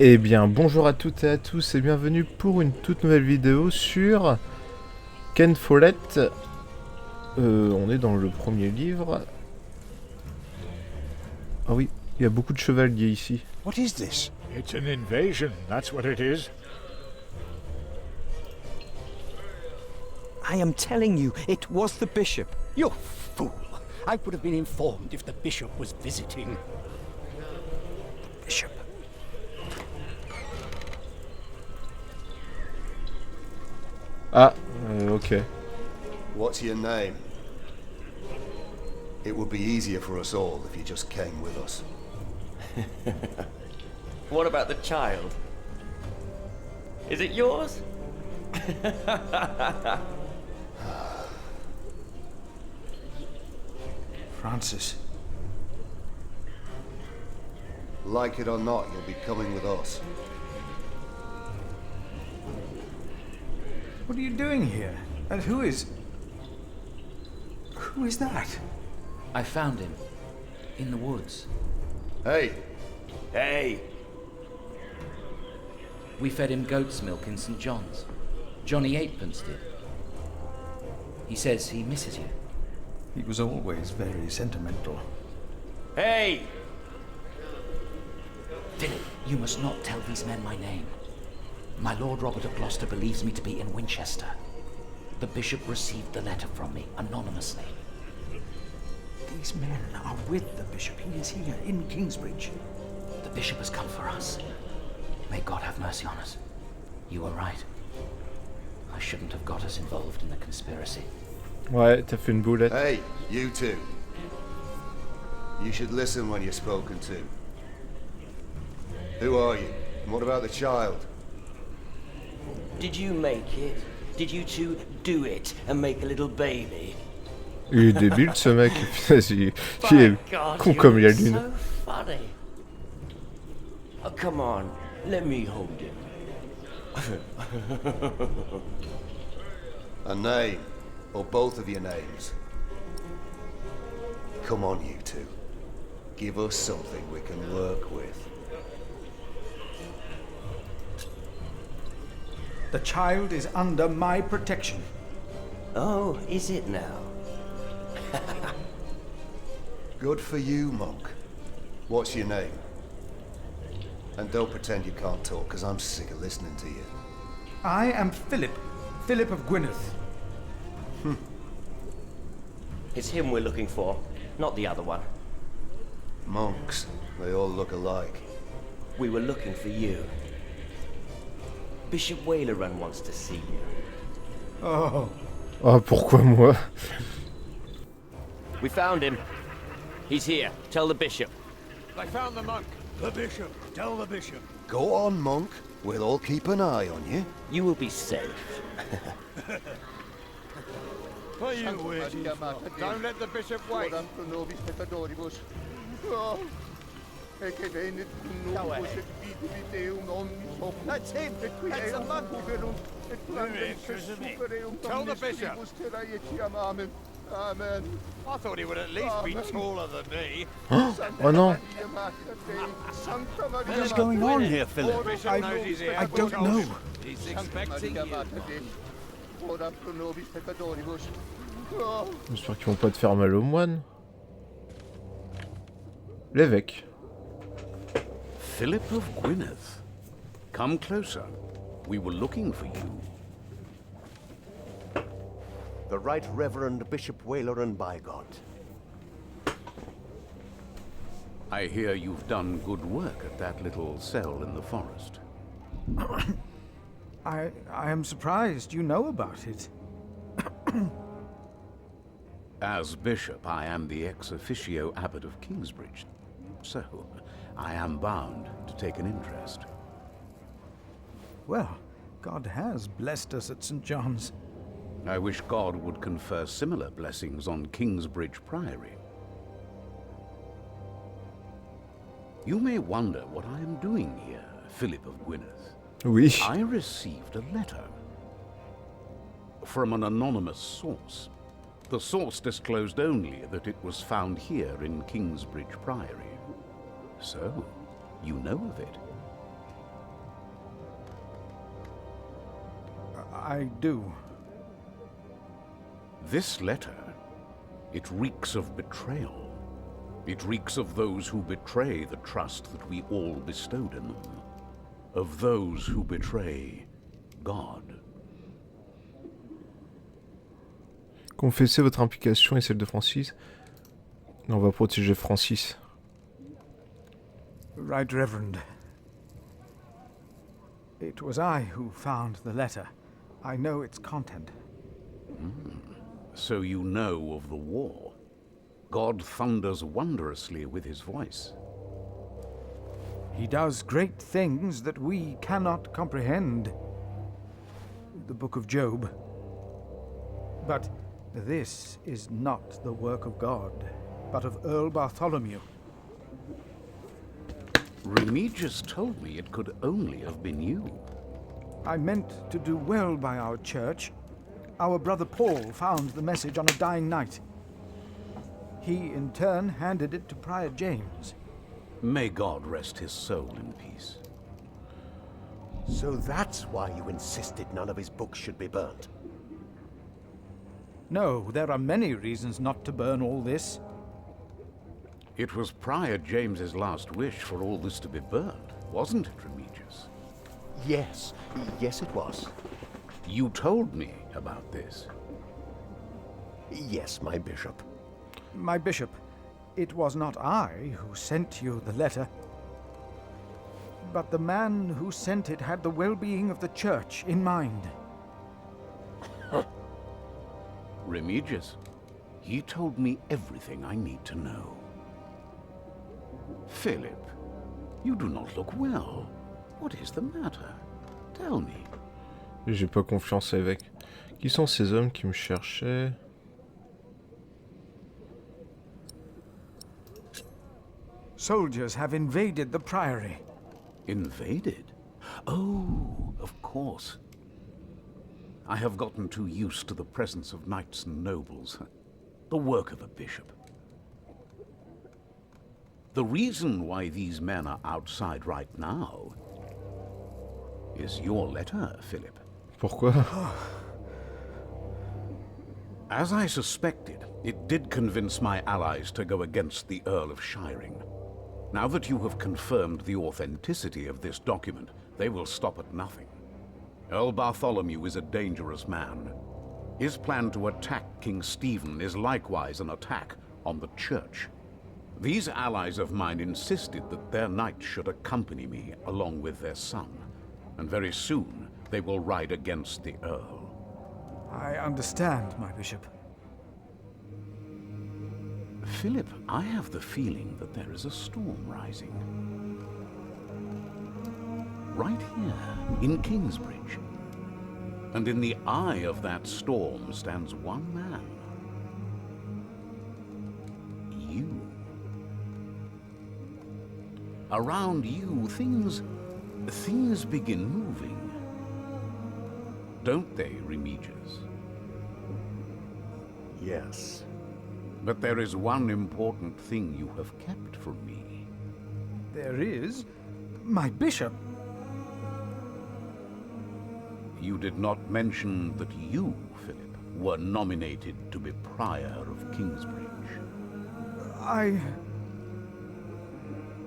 Eh bien, bonjour à toutes et à tous et bienvenue pour une toute nouvelle vidéo sur Ken Follett. On est dans le premier livre. Ah oui, il y a beaucoup de chevaliers ici. What is this? It's an invasion, that's what it is. I am telling you, it was the bishop. You fool! I would have been informed if the bishop was visiting. Bishop. Ah, ok. What's your name? It would be easier for us all if you just came with us. What about the child? Is it yours? Francis. Like it or not, you'll be coming with us. What are you doing here? And who is that? I found him. In the woods. Hey! Hey! We fed him goat's milk in St. John's. Johnny Eightpence did. He says he misses you. He was always very sentimental. Hey! Philip, you must not tell these men my name. My Lord Robert of Gloucester believes me to be in Winchester. The bishop received the letter from me, anonymously. These men are with the bishop. He is here in Kingsbridge. The bishop has come for us. May God have mercy on us. You were right. I shouldn't have got us involved in the conspiracy. Ouais, t'as fait une boulette. Hey, you two. You should listen when you're spoken to. Who are you? And what about the child? Did you make it? Did you two do it and make a little baby? Il est débile ce mec. Il est con comme la lune. So funny. Oh, come on, let me hold him. A name, or both of your names. Come on, you two. Give us something we can work with. The child is under my protection. Oh, is it now? Good for you, monk. What's your name? And don't pretend you can't talk, because I'm sick of listening to you. I am Philip. Philip of Gwynedd. It's him we're looking for, not the other one. Monks, they all look alike. We were looking for you. Bishop Wailerun wants to see you. Oh. Ah, pourquoi moi? We found him. He's here. Tell the bishop. I found the monk. The bishop. Tell the bishop. Go on, monk. We'll all keep an eye on you. You will be safe. What are you waiting for? Don't let the bishop wait. That's him. That's the monk. Tell the bishop. Amen. I thought he would at least be taller than me. Oh non. What is going on here, Philip? Bishop knows he's here. I don't know. He's expecting you. J'espère qu'ils vont pas te faire mal au moine. L'évêque. Philip of Gwynedd. Come closer. We were looking for you. The Right Reverend Bishop Wailerun Bygod. I hear you've done good work at that little cell in the forest. I am surprised you know about it. As bishop, I am the ex officio abbot of Kingsbridge, so I am bound to take an interest. Well, God has blessed us at St. John's. I wish God would confer similar blessings on Kingsbridge Priory. You may wonder what I am doing here, Philip of Gwynedd. Oui. I received a letter from an anonymous source. The source disclosed only that it was found here in Kingsbridge Priory. So, you know of it. I do. This letter, it reeks of betrayal. It reeks of those who betray the trust that we all bestowed in them. Of those who betray God. Confessez votre implication et celle de Francis. On va protéger Francis. Right, Reverend. It was I who found the letter. I know its content. So you know of the war. God thunders wondrously with his voice. He does great things that we cannot comprehend. The Book of Job. But this is not the work of God, but of Earl Bartholomew. Remigius told me it could only have been you. I meant to do well by our church. Our brother Paul found the message on a dying night. He, in turn, handed it to Prior James. May God rest his soul in peace. So that's why you insisted none of his books should be burnt. No, there are many reasons not to burn all this. It was Prior James's last wish for all this to be burned, wasn't it, Remigius? Yes, yes it was. You told me about this. Yes, my bishop. My bishop, it was not I who sent you the letter. But the man who sent it had the well-being of the church in mind. Remigius, he told me everything I need to know. Philip, you do not look well. What is the matter? Tell me. J'ai pas confiance avec. Qui sont ces hommes qui me cherchaient? Soldiers have invaded the priory. Invaded? Oh, of course. I have gotten too used to the presence of knights and nobles. The work of a bishop. The reason why these men are outside right now is your letter, Philip. Pourquoi? As I suspected, it did convince my allies to go against the Earl of Shiring. Now that you have confirmed the authenticity of this document, they will stop at nothing. Earl Bartholomew is a dangerous man. His plan to attack King Stephen is likewise an attack on the church. These allies of mine insisted that their knights should accompany me along with their son, and very soon they will ride against the Earl. I understand, my bishop. Philip, I have the feeling that there is a storm rising. Right here, in Kingsbridge. And in the eye of that storm stands one man. You. Around you, things begin moving. Don't they, Remigius? Yes. But there is one important thing you have kept from me. There is? My bishop? You did not mention that you, Philip, were nominated to be Prior of Kingsbridge.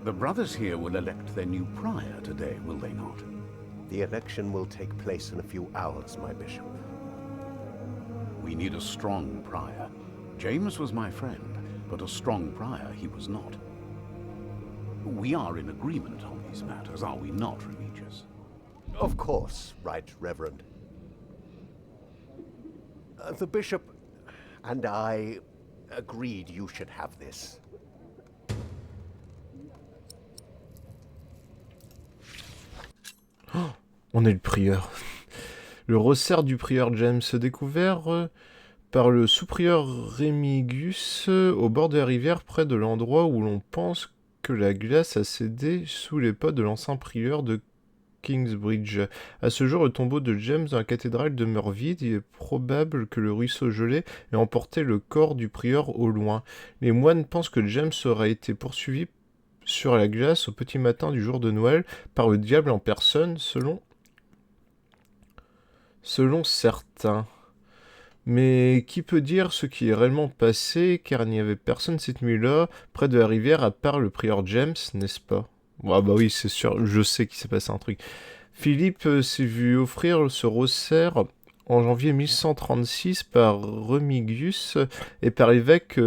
The brothers here will elect their new prior today, will they not? The election will take place in a few hours, my bishop. We need a strong prior. James was my friend, but a strong prior he was not. We are in agreement on these matters, are we not, Remigius? Of course, Right Reverend. The bishop and I agreed you should have this. On est le prieur. Le resserre du prieur James, découvert par le sous-prieur Remigius au bord de la rivière, près de l'endroit où l'on pense que la glace a cédé sous les pas de l'ancien prieur de Kingsbridge. À ce jour, le tombeau de James dans la cathédrale demeure vide. Il est probable que le ruisseau gelé ait emporté le corps du prieur au loin. Les moines pensent que James aurait été poursuivi sur la glace au petit matin du jour de Noël par le diable en personne, selon certains. Mais qui peut dire ce qui est réellement passé, car il n'y avait personne cette nuit-là près de la rivière à part le prieur James, n'est-ce pas? Ah bah oui, c'est sûr, je sais qu'il s'est passé un truc. Philippe s'est vu offrir ce rosaire en janvier 1136 par Remigius et par l'évêque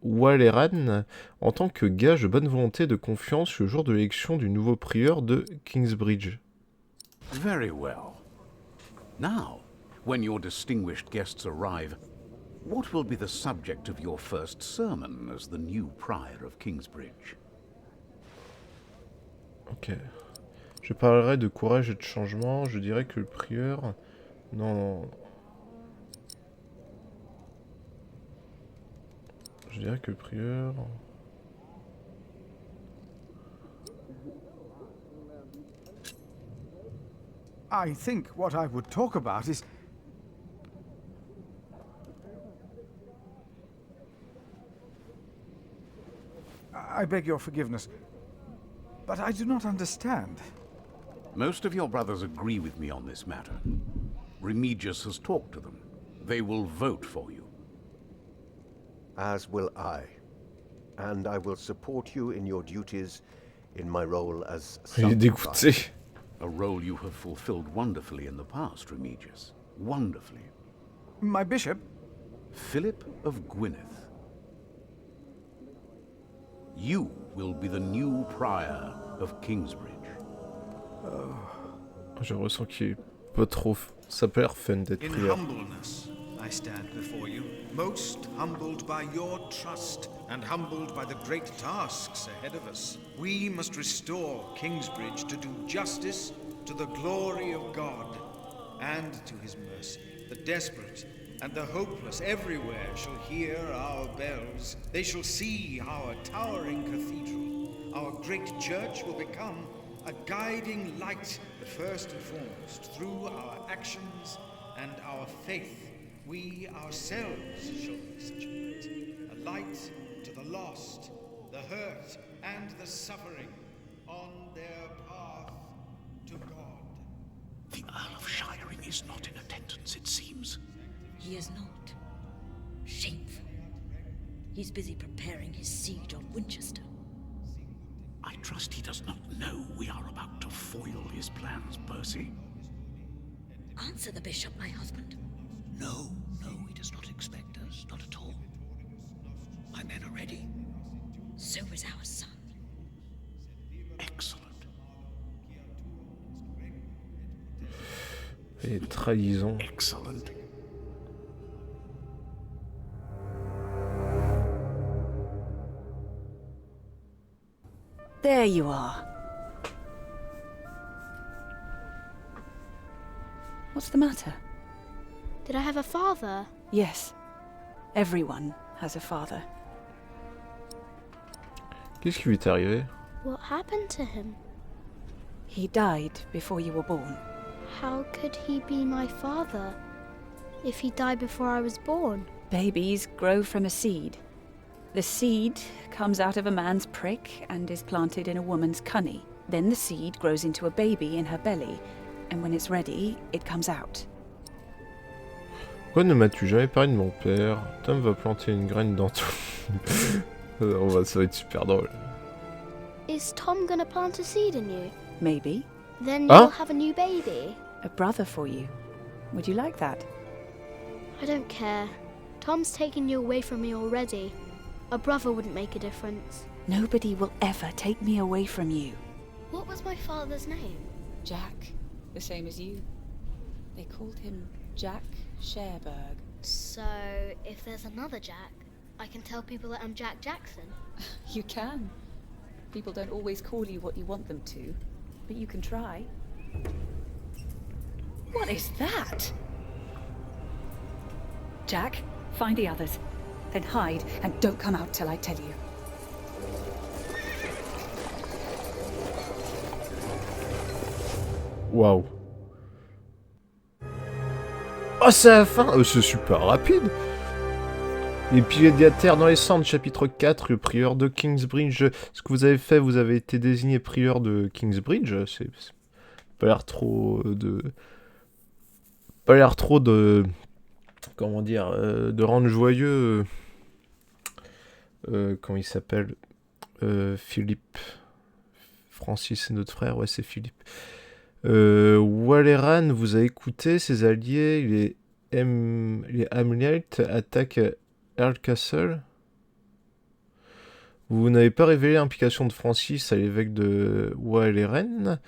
Waleran en tant que gage de bonne volonté et de confiance le jour de l'élection du nouveau prieur de Kingsbridge. Very well. Now, when your distinguished guests arrive, what will be the subject of your first sermon as the new prior of Kingsbridge? Ok. Je parlerai de courage et de changement. Je dirais que le prieur... Non. Je dirais que le prieur... I think what I would talk about is... I beg your forgiveness, but I do not understand. Most of your brothers agree with me on this matter. Remigius has talked to them. They will vote for you. As will I. And I will support you in your duties in my role as Il est dégoûté. A role you have fulfilled wonderfully in the past, Remigius. Wonderfully. My bishop? Philip of Gwynedd. You will be the new prior of Kingsbridge. Je ressens qu'il est pas trop... Ça peut l'air fun d'être In prieur. humbleness, I stand before you, most humbled by your trust and humbled by the great tasks ahead of us. We must restore Kingsbridge to do justice to the glory of God and to his mercy. The desperate and the hopeless everywhere shall hear our bells. They shall see our towering cathedral. Our great church will become a guiding light, but first and foremost, through our actions and our faith, we ourselves shall be such a light. A light to the lost, the hurt, and the suffering on their path to God. The Earl of Shiring is not in attendance, it seems. He is not. Shameful. He's busy preparing his siege on Winchester. I trust he does not know we are about to foil his plans, Percy. Answer the bishop, my husband. No, he does not expect us, not at all. My men are ready. So is our son. Excellent. Et trahison. Excellent. There you are. What's the matter? Did I have a father? Yes. Everyone has a father. Qu'est-ce qui lui est arrivé? What happened to him? He died before you were born. How could he be my father if he died before I was born? Babies grow from a seed. The seed comes out of a man's prick and is planted in a woman's cunny. Then the seed grows into a baby in her belly, and when it's ready, it comes out. Pourquoi ne m'as-tu jamais parlé de mon père? Tom va planter une graine dans tout. Ça va être super drôle. Is Tom gonna plant a seed in you? Maybe. Then you'll have a new baby. A brother for you. Would you like that? I don't care. Tom's taken you away from me already. A brother wouldn't make a difference. Nobody will ever take me away from you. What was my father's name? Jack, the same as you. They called him Jack Sherberg. So, if there's another Jack, I can tell people that I'm Jack Jackson? You can. People don't always call you what you want them to, but you can try. What is that? Jack, find the others. Then hide and don't come out till I tell you. Waouh. Oh, c'est la fin. C'est super rapide. Les piédiataires dans les cendres, chapitre 4, le prieur de Kingsbridge. Ce que vous avez fait, vous avez été désigné prieur de Kingsbridge. C'est pas l'air trop de... Pas l'air trop de... Comment dire, de rendre joyeux... comment il s'appelle Philippe. Francis, c'est notre frère, ouais, c'est Philippe. Waleran vous a écouté, ses alliés, les Hamlites attaquent Earl Castle. Vous n'avez pas révélé l'implication de Francis à l'évêque de Waleran.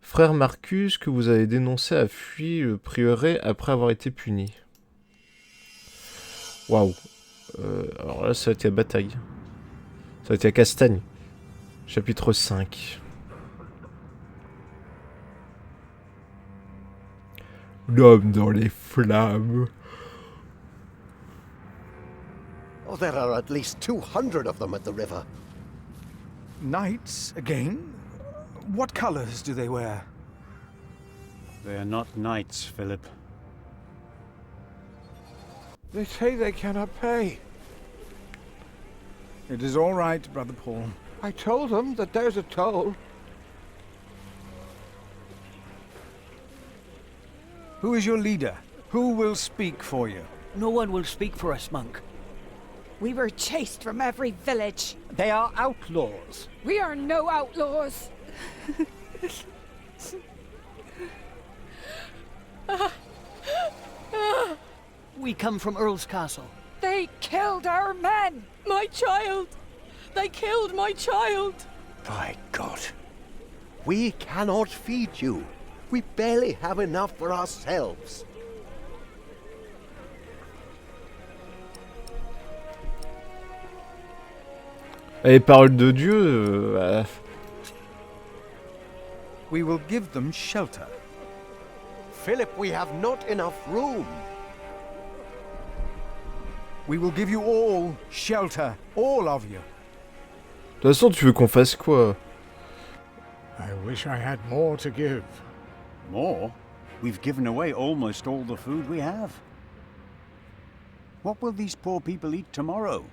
Frère Marcus, que vous avez dénoncé, a fui le prieuré après avoir été puni. Waouh. Alors là, ça va être la bataille. Ça va être la castagne. Chapitre 5. L'homme dans les flammes. Oh, there are at least 200 of them at the river. Knights again? What colors do they wear? They are not knights, Philip. They say they cannot pay. It is all right, Brother Paul. I told them that there's a toll. Who is your leader? Who will speak for you? No one will speak for us, monk. We were chased from every village. They are outlaws. We are no outlaws. We come from Earl's Castle. They killed our men. My child! They killed my child! By God. We cannot feed you. We barely have enough for ourselves. Les paroles de Dieu... We will give them shelter. Philip, we have not enough room. We will give you all shelter, all of you. De toute façon, tu veux qu'on fasse quoi? I wish I had more to give. More? We've given away almost all the food we have. What will these poor people eat tomorrow?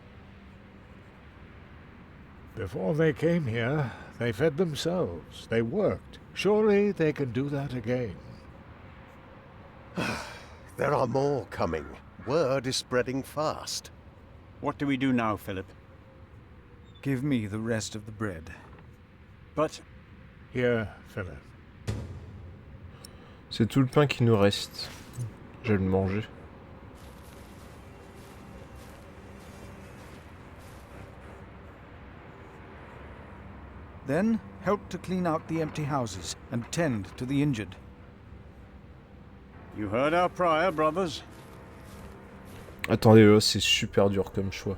Before they came here, they fed themselves. They worked. Surely they can do that again. There are more coming. Word is spreading fast. What do we do now, Philip? Give me the rest of the bread. But... Here, Philip. C'est tout le pain qui nous reste. Je vais le manger. Then help to clean out the empty houses and tend to the injured. You heard our prior, brothers. Attendez, là, c'est super dur comme choix.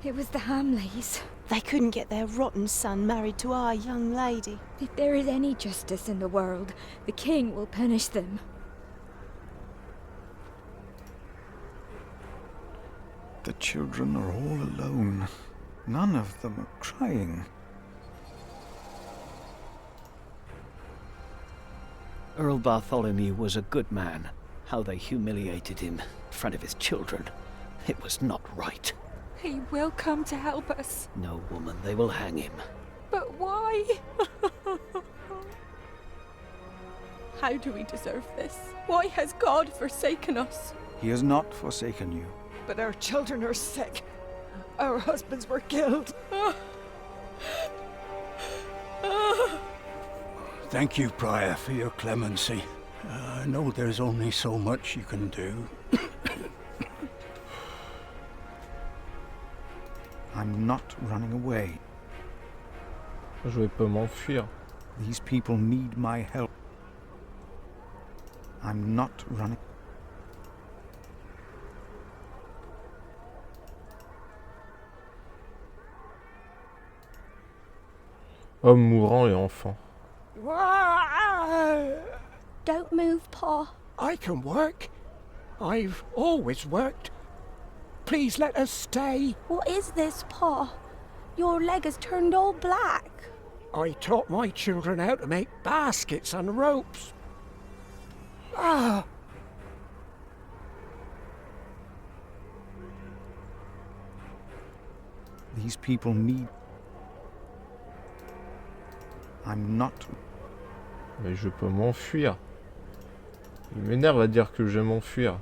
It was the Hamleys. They couldn't get their rotten son married to our young lady. If there is any justice in the world, the king will punish them. The children are all alone. None of them are crying. Earl Bartholomew was a good man. How they humiliated him in front of his children. It was not right. He will come to help us. No, woman, they will hang him. But why? How do we deserve this? Why has God forsaken us? He has not forsaken you. But our children are sick. Our husbands were killed. Thank you, Prior, for your clemency. I know there's only so much you can do. I'm not running away. Je vais pas m'enfuir. These people need my help. I'm not running. Hommes mourants et enfants. Don't move, Pa. I can work. I've always worked. please let us stay? What is this, Pa? Your leg has turned all black. I taught my children how to make baskets and ropes. Ah! These people need... I'm not... Mais je peux m'enfuir. Il m'énerve à dire que je vais m'enfuir.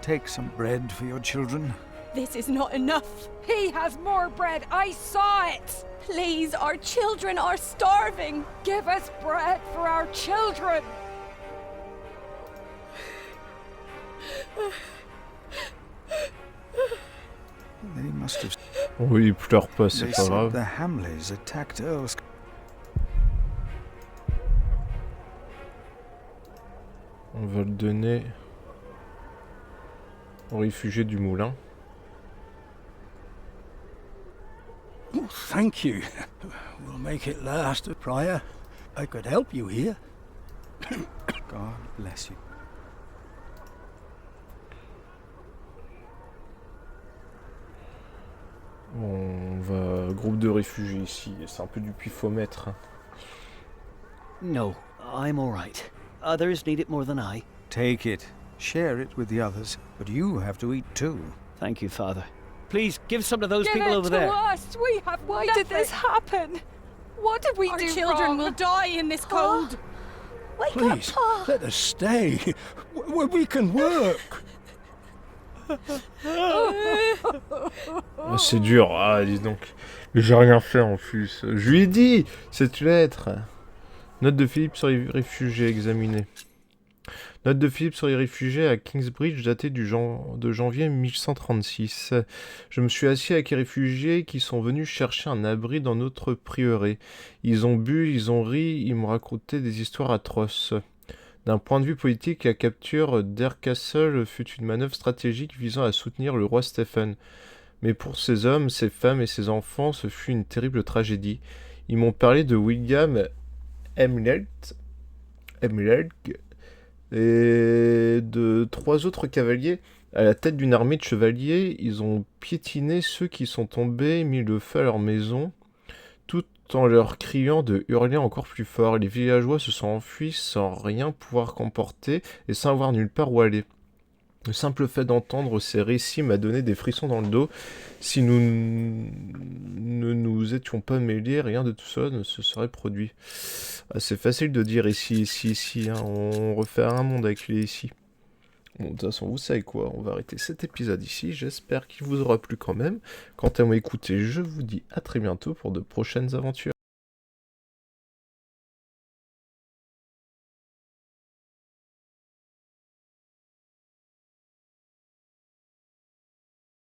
Take some bread for your children. This is not enough. He has more bread. I saw it. Please, our children are starving. Give us bread for our children. They must have... Oui, il pleure pas, c'est They pas said grave. the Hamleys attacked Earl's... On va le donner aux réfugiés du moulin. Oh, thank you. We'll make it last, Prior. I could help you here. God bless you. On va... Groupe de réfugiés ici. C'est un peu du puifomètre. No, I'm all right. Others need it more than I. Take it. Share it with the others. But you have to eat too. Thank you, Father. Please, give some to those Give people it over to there. us. We have Why nothing. did this happen? What did we Our do children wrong? will die in this cold. Wake Please, up, Pa. let us stay. We can work. Ah, c'est dur, ah dis donc. Mais j'ai rien fait en plus. Je lui ai dit cette lettre. Note de Philippe sur les réfugiés examinés. Note de Philippe sur les réfugiés à Kingsbridge datée de janvier 1136. Je me suis assis avec les réfugiés qui sont venus chercher un abri dans notre prieuré. Ils ont bu, ils ont ri, ils m'ont raconté des histoires atroces. D'un point de vue politique, la capture d'Aircastle fut une manœuvre stratégique visant à soutenir le roi Stephen. Mais pour ces hommes, ces femmes et ces enfants, ce fut une terrible tragédie. Ils m'ont parlé de William Emmerich et de 3 autres cavaliers à la tête d'une armée de chevaliers. Ils ont piétiné ceux qui sont tombés, mis le feu à leur maison, tout en leur criant de hurler encore plus fort. Les villageois se sont enfuis sans rien pouvoir comporter et sans avoir nulle part où aller. Le simple fait d'entendre ces récits m'a donné des frissons dans le dos. Si nous ne nous étions pas mêlés, rien de tout ça ne se serait produit. Ah, c'est facile de dire ici, hein. On refait un monde avec les ici. Bon, de toute façon, vous savez quoi, on va arrêter cet épisode ici. J'espère qu'il vous aura plu quand même. Quant à moi, écoutez, je vous dis à très bientôt pour de prochaines aventures.